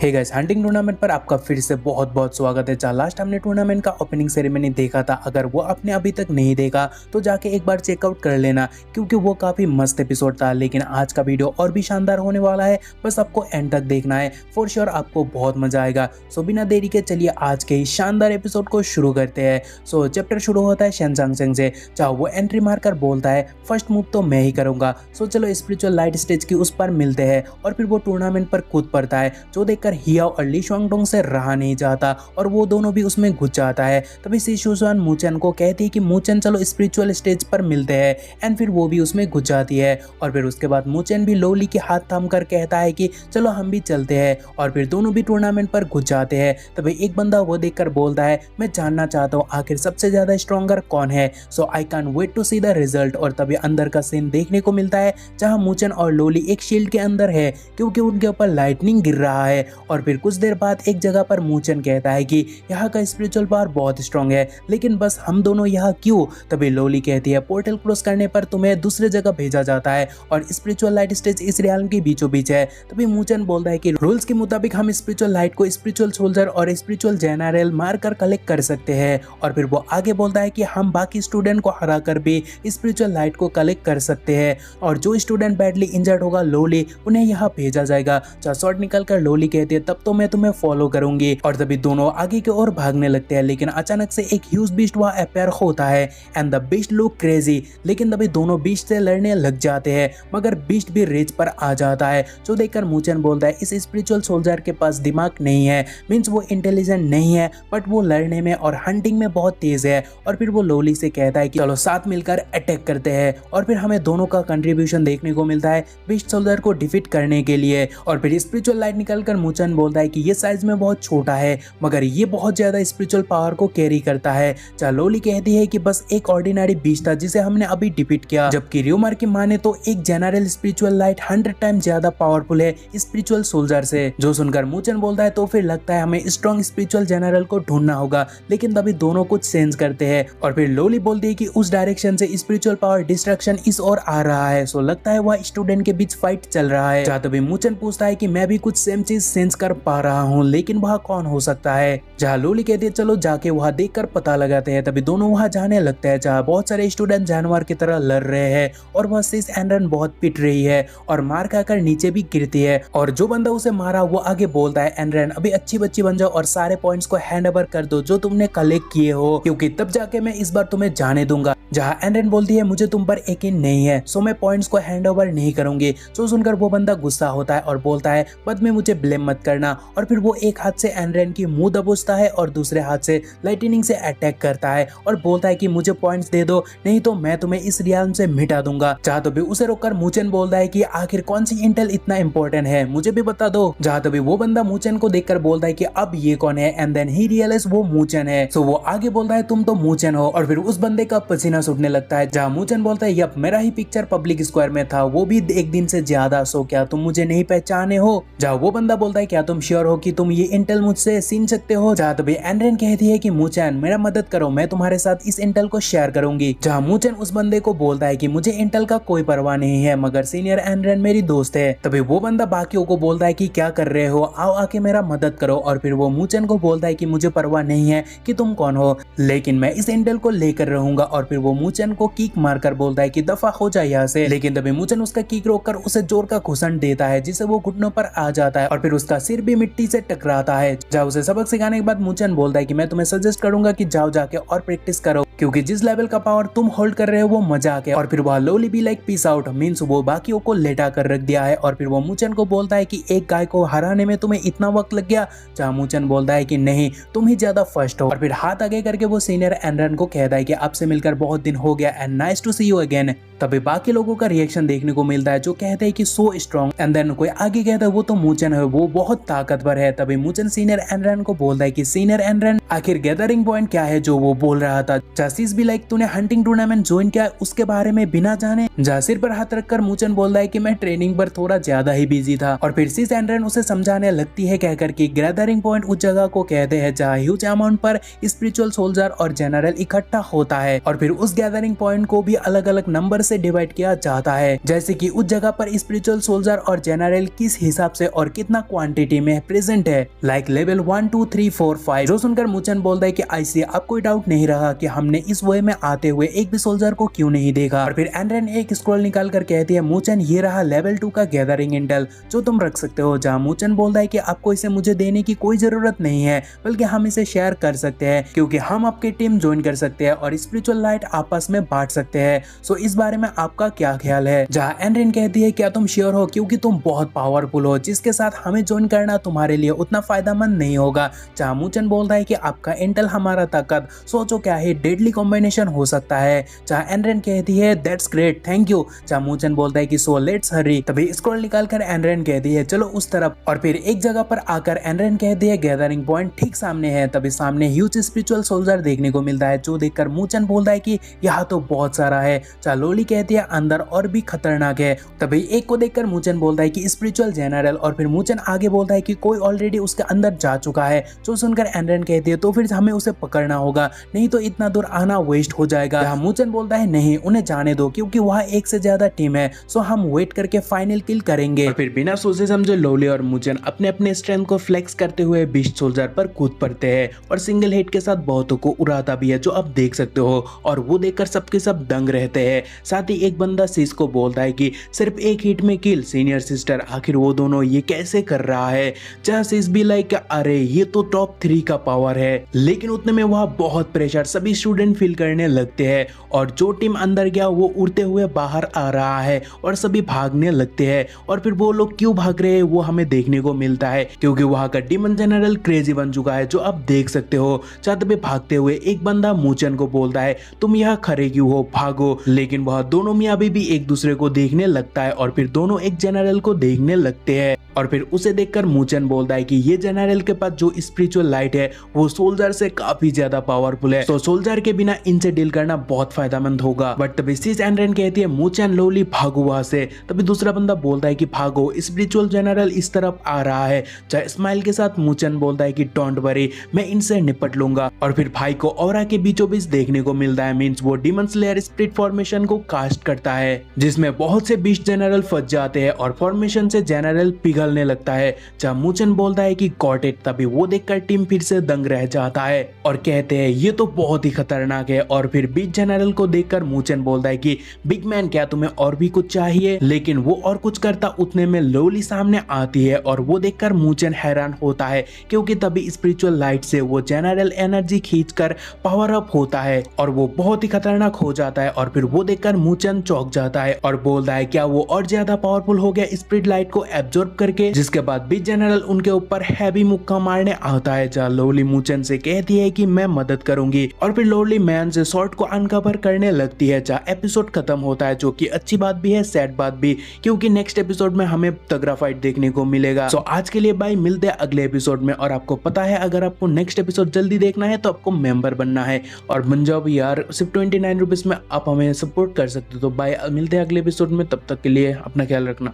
Hey guys, hunting tournament पर आपका फिर से बहुत बहुत स्वागत है। जहाँ लास्ट हमने टूर्नामेंट का ओपनिंग सेरेमनी देखा था, अगर वो आपने अभी तक नहीं देखा तो जाके एक बार चेकआउट कर लेना, क्योंकि वो काफी मस्त एपिसोड था। लेकिन आज का वीडियो और भी शानदार होने वाला है, बस आपको एंड तक देखना है। फॉर श्योर आपको बहुत मजा आएगा। सो बिना देरी के चलिए आज के इस शानदार एपिसोड को शुरू करते हैं। सो चैप्टर शुरू होता है शेनजांग सेंग से, जहाँ वो एंट्री मारकर बोलता है फर्स्ट मूव तो मैं ही करूंगा। सो चलो स्पिरिचुअल लाइट स्टेज की उस पर मिलते हैं, और फिर वो टूर्नामेंट पर कूद पड़ता है, जो देखकर हियाओ और ली शुआंगडोंग से रहा नहीं जाता और वो दोनों भी उसमें घुस जाता है। तभी शी शुआन मूचन को कहती है कि मूचन चलो स्पिरिचुअल स्टेज पर मिलते हैं, एंड फिर वो भी उसमें घुस जाती है। और फिर उसके बाद मूचन भी लोली के हाथ थाम कर कहता है कि चलो हम भी चलते हैं, और फिर दोनों भी टूर्नामेंट पर घुस जाते हैं। तभी एक बंदा वो देखकर बोलता है मैं जानना चाहता हूँ आखिर सबसे ज्यादा स्ट्रॉन्गर कौन है। So I can wait to see the result. और तभी अंदर का सीन देखने को मिलता है, जहाँ मूचन और लोली एक शील्ड के अंदर है, क्योंकि उनके ऊपर लाइटनिंग गिर रहा है। और फिर कुछ देर बाद एक जगह पर मूचन कहता है कि यहाँ का स्पिरिचुअल पावर बहुत स्ट्रांग है, लेकिन बस हम दोनों यहाँ क्यों। तभी लोली कहती है पोर्टल क्रॉस करने पर तुम्हें दूसरे जगह भेजा जाता है, और स्पिरिचुअल लाइट स्टेज इस रियाल्म के बीचों बीच है। तभी मूचन बोलता है कि रूल्स के मुताबिक हम स्पिरिचुअल लाइट को स्पिरिचुअल सोल्जर और स्पिरिचुअल जनरल मार कर कलेक्ट कर सकते हैं। और फिर वो आगे बोलता है कि हम बाकी स्टूडेंट को हरा कर भी स्पिरिचुअल लाइट को कलेक्ट कर सकते हैं, और जो स्टूडेंट बैडली इंजर्ड होगा लोली, उन्हें यहाँ भेजा जाएगा। शॉर्ट निकल कर लोली कहती है तब तो मैं तुम्हें फॉलो करूंगी। और तभी दोनों आगे की ओर भागने लगते हैं, लेकिन अचानक से एक ह्यूज बीस्ट वहां अपेयर होता है, and the beast look crazy. लेकिन तभी दोनों बीस्ट से लड़ने लग जाते हैं, मगर बीस्ट भी रेज पर आ जाता है, जो देखकर मूचन बोलता है इस स्पिरिचुअल सोल्जर के पास दिमाग नहीं है, मींस वो इंटेलिजेंट नहीं है, बट वो लड़ने में और हंटिंग में बहुत तेज है। और फिर वो लोली से कहता है कि चलो साथ मिलकर अटैक करते हैं। और फिर हमें दोनों का कंट्रीब्यूशन देखने को मिलता है बीस्ट सोल्जर को डिफीट करने के लिए। और फिर स्पिरिचुअल लाइट निकलकर मूचन बोलता है कि ये साइज में बहुत छोटा है, मगर ये बहुत ज्यादा स्पिरिचुअल पावर को कैरी करता है। लोली कहती है कि बस एक ऑर्डिनरी बीस्ट था जिसे हमने अभी डिफीट किया, जबकि र्यूमर की माने तो एक जनरल स्पिरिचुअल लाइट 100 टाइम ज्यादा पावरफुल है स्पिरिचुअल सोल्जर से। जो सुनकर मूचन बोलता है तो फिर लगता है हमें स्ट्रॉन्ग स्पिरिचुअल जनरल को ढूंढना होगा। लेकिन तभी दोनों कुछ सेंस करते हैं, और फिर लोली बोलती है कि उस डायरेक्शन से स्पिरिचुअल पावर डिस्ट्रक्शन इस ओर आ रहा है। सो लगता है वह स्टूडेंट के बीच फाइट चल रहा है। जहाँ तभी मूचन पूछता है कि मैं भी कुछ सेम चीज सेंस कर पा रहा हूँ, लेकिन वह कौन हो सकता है। जहाँ लोली कहती है चलो जाके वहाँ देखकर पता लगाते हैं। तभी दोनों वहाँ जाने लगते हैं, जहाँ बहुत सारे स्टूडेंट जानवर की तरह लड़ रहे हैं, और वह सिस एनरन बहुत पिट रही है और मार खाकर नीचे भी गिरती है। और जो बंदा उसे मारा वो आगे बोलता है एनरन अभी अच्छी बच्ची बन जाओ और सारे पॉइंट्स को हैंड ओवर कर दो जो तुमने कलेक्ट किए हो, क्योंकि तब जाके मैं इस बार तुम्हें जाने दूंगा। जहाँ एनरन बोलती है मुझे तुम पर यकीन नहीं है, सो मैं पॉइंट्स को हैंड ओवर नहीं करूंगी। सो सुनकर वो बंदा गुस्सा होता है और बोलता है बाद में मुझे ब्लेम मत करना। और फिर वो एक हाथ से एनरन की मुंह दबोचता है और दूसरे हाथ से लाइटनिंग से अटैक करता है, और बोलता है कि मुझे पॉइंट्स दे दो, नहीं तो मैं तुम्हें इस रियाल्म से मिटा दूंगा। जहाँ तो भी उसे रोककर मूचन बोलता है कि आखिर कौन सी इंटेल इतना इंपॉर्टेंट है, मुझे भी बता दो। जहाँ तो भी वो बंदा मूचन को देखकर बोलता है कि अब ये कौन है, एंड देन ही रियलाइज वो मूचन है। सो वो आगे बोलता है तुम तो मूचन हो, और फिर उस बंदे का पसीना छूटने लगता है। जहाँ मूचन बोलता है यप मेरा ही पिक्चर पब्लिक स्क्वायर में था, वो भी एक दिन से ज्यादा, सो क्या तुम मुझे नहीं पहचाने हो। जहाँ वो बंदा बोलता है क्या तुम श्योर हो कि तुम ये इंटेल मुझसे छीन सकते हो। जहाँ तभी एनरन कहती है कि मूचन मेरा मदद करो, मैं तुम्हारे साथ इस इंटेल को शेयर करूंगी। जहाँ मूचन उस बंदे को बोलता है कि मुझे इंटेल का कोई परवाह नहीं है, मगर सीनियर एनरन मेरी दोस्त है। तभी वो बंदा बाकियों को बोलता है कि क्या कर रहे हो, आओ आके मेरा मदद करो। और फिर वो मूचन को बोलता है कि मुझे परवाह नहीं है कि तुम कौन हो, लेकिन मैं इस इंटेल को लेकर रहूंगा। और फिर वो मूचन को किक मारकर बोलता है कि दफा हो जाए यहाँ से। लेकिन तभी मूचन उसका किक रोककर उसे जोर का घुसन देता है, जिससे वो घुटनों पर आ जाता है, और फिर उसका सिर भी मिट्टी से टकराता है। जहाँ उसे सबक सिखाने के बाद मूचन बोलता है कि मैं तुम्हें सजेस्ट करूंगा कि जाओ जाके और प्रैक्टिस करो, क्योंकि जिस लेवल का पावर तुम होल्ड कर रहे हो वो मजाक है। और फिर वह लोली भी लाइक पीस आउट, मींस वो बाकियों को लेटा कर रख दिया है। और फिर वो मूचन को बोलता है कि एक गाय को हराने में तुम्हें इतना वक्त लग गया। जहाँ मूचन बोलता है कि नहीं तुम ही ज्यादा फर्स्ट हो। और फिर हाथ आगे करके वो सीनियर एनरन को कहता है कि आपसे मिलकर बहुत दिन हो गया and nice to see you again. तभी बाकी लोगों का रिएक्शन देखने को मिलता है, जो कहते हैं कि सो स्ट्रॉन्ग, एंड देन कोई आगे कहता है वो तो मूचन है, वो बहुत ताकतवर है। तभी मूचन सीनियर एनरन को बोलता है कि सीनियर एनरन आखिर गैदरिंग पॉइंट क्या है जो वो बोल रहा था। जासिस भी लाइक तूने हंटिंग टूर्नामेंट ज्वाइन किया उसके बारे में बिना जाने। जासिर पर हाथ रखकर मूचन बोलता है कि मैं ट्रेनिंग पर थोड़ा ज्यादा ही बिजी था। और फिर सिस एनरन उसे समझाने लगती है कहकर कि गैदरिंग पॉइंट उस जगह को कहते हैं जहाँ ह्यूज अमाउंट पर स्पिरिचुअल सोल्जर और जनरल इकट्ठा होता है, और फिर उस गैदरिंग पॉइंट को भी अलग अलग नंबर से कैसे डिवाइड किया जाता है, जैसे कि उस जगह पर स्पिरिचुअल सोल्जर और जनरल किस हिसाब से और कितना क्वांटिटी में प्रेजेंट है, लाइक लेवल 1 2 3 4 5। जो सुनकर मुचन बोलता है कि ऐसे अब कोई डाउट नहीं रहा कि हमने इस वे में आते हुए एक भी सोल्जर को क्यों नहीं देखा। और फिर एनरेन एक स्क्रॉल निकाल कर कहती है मुचन ये रहा लेवल 2 का गैदरिंग इंटेल जो तुम रख सकते हो। जहाँ मुचन बोलता है कि आपको इसे मुझे देने की कोई जरूरत नहीं है, बल्कि हम इसे शेयर कर सकते हैं क्योंकि हम आपकी टीम ज्वाइन कर सकते हैं और स्पिरिचुअल लाइट आपस में बांट सकते हैं। सो इस बारे में आपका क्या ख्याल है। जहाँ एनरेन कहती है क्या तुम श्योर हो, क्योंकि तुम बहुत पावरफुल हो जिसके साथ हमें ज्वाइन करना तुम्हारे लिए उतना फायदेमंद नहीं होगा। जहाँ मुचन बोलता है कि आपका इंटेल हमारा ताकत, सोचो क्या ही डेडली कॉम्बिनेशन हो सकता है। जहाँ एनरेन कहती है दैट्स ग्रेट थैंक यू। जहाँ मुचन बोलता है कि सो लेट्स हरी। तभी स्क्रॉल निकाल कर एनरेन कहती है चलो उस तरफ। और फिर एक जगह पर आकर एनरेन कहती है गैदरिंग पॉइंट ठीक सामने है। तभी सामने ह्यूज स्पिरिचुअल सोल्जर देखने को मिलता है जो देखकर मुचन बोलता है कि यहाँ तो बहुत सारा है। जहाँ लोली कहती है अंदर और भी खतरनाक है। तभी एक को देखकर मुचन बोलता है कि स्पिरिचुअल जनरल। और फिर मुचन आगे बोलता है कि कोई ऑलरेडी उसके अंदर जा चुका है। जो सुनकर एनरेन कहती है तो फिर हमें उसे पकड़ना होगा, नहीं तो इतना दूर आना वेस्ट हो जाएगा। जहाँ मुचन बोलता है नहीं उन्हें जाने दो क्योंकि वहाँ एक से ज्यादा टीम है, सो हम वेट करके फाइनल किल करेंगे। और फिर बिना सोचे समझे लोली और मुचन अपने अपने स्ट्रेंथ को फ्लेक्स करते हुए बीस्ट सोल्जर पर कूद पड़ते हैं और सिंगल हिट के साथ बहुतों को उड़ाता भी है जो आप देख सकते हो। और वो देखकर सबके सब दंग रहते हैं। साथ ही एक बंदा सीस को बोलता है कि सिर्फ एक हिट में किल सीनियर सिस्टर, आखिर वो दोनों ये कैसे कर रहा है। जहाँ सीस भी लाइक अरे ये तो टॉप 3 का पावर है। लेकिन उतने में वहाँ बहुत प्रेशर सभी स्टूडेंट फील करने लगते हैं और जो टीम अंदर गया वो उड़ते हुए बाहर आ रहा है और सभी भागने लगते हैं। और फिर वो लोग क्यों भाग रहे हैं वो हमें देखने को मिलता है क्योंकि वहाँ का डीमन जनरल क्रेजी बन चुका है जो आप देख सकते हो। चाहते भी भागते हुए एक बंदा मुचन को बोलता है तुम यहाँ खड़े क्यों हो, भागो। लेकिन वह दोनों मियाँ भी एक दूसरे को देखने लगता है और फिर दोनों एक जनरल को देखने लगते हैं। और फिर उसे देखकर मुचन बोलता है कि ये जनरल के पास जो स्पिरिचुअल लाइट है वो सोल्जर से काफी ज्यादा पावरफुल है, तो सोल्जर के बिना इनसे डील करना बहुत फायदेमंद होगा। बट तभी सीस एनरेन कहती है मुचन लोली भागो वहां से। तभी दूसरा बंदा बोलता है कि भागो स्पिरिचुअल जनरल इस तरफ आ रहा है। चाहे स्माइल के साथ मुचन बोलता है कि डोंट वरी मैं इनसे निपट लूंगा। और फिर भाई को ऑरा के बीचों बीच देखने को मिलता है, मींस वो डीमन स्लेयर स्पिरिट फॉर्मेशन को कास्ट करता है जिसमें बहुत से बीस्ट जनरल फंस जाते हैं और फॉर्मेशन से जनरल पिघलने लगता है। जहाँ मुचन बोलता है कि गॉट इट। तभी वो देखकर टीम फिर से दंग रह जाता है और कहते हैं ये तो बहुत ही खतरनाक है। और फिर बीच जनरल को देखकर मुचन बोलता है कि बिग मैन क्या तुम्हें और भी कुछ चाहिए। लेकिन वो और कुछ करता उतने में लोली सामने आती है और वो देखकर मुचन हैरान होता है क्योंकि तभी स्पिरिचुअल लाइट से वो जनरल एनर्जी खींचकर पावर अप होता है और वो बहुत ही खतरनाक हो जाता है। और फिर वो देखकर मुचन चौंक जाता है और बोलता है क्या वो और ज्यादा पावरफुल हो गया स्पिरिट लाइट को एब्जॉर्ब करके। जिसके बाद बीच जनरल उनके ऊपर हैवी मुक्का मारने आता है। जहाँ लोली मुचन से कहती है कि मैं मदद करूंगी और फिर लोली मैन से शॉर्ट को अनकवर करने लगती है। जहाँ एपिसोड खत्म होता है जो कि अच्छी बात भी है सैड बात भी क्योंकि नेक्स्ट एपिसोड में हमें तगड़ा फाइट देखने को मिलेगा। सो आज के लिए बाय, मिलते हैं अगले एपिसोड में। और आपको पता है अगर आपको नेक्स्ट एपिसोड जल्दी देखना है तो आपको मेंबर बनना है और बन जाओ भी यार, सिर्फ 29 रुपीज में आप हमें सपोर्ट कर सकते हो। तो बाय, मिलते हैं अगले एपिसोड में, तब तक के लिए अपना ख्याल रखना।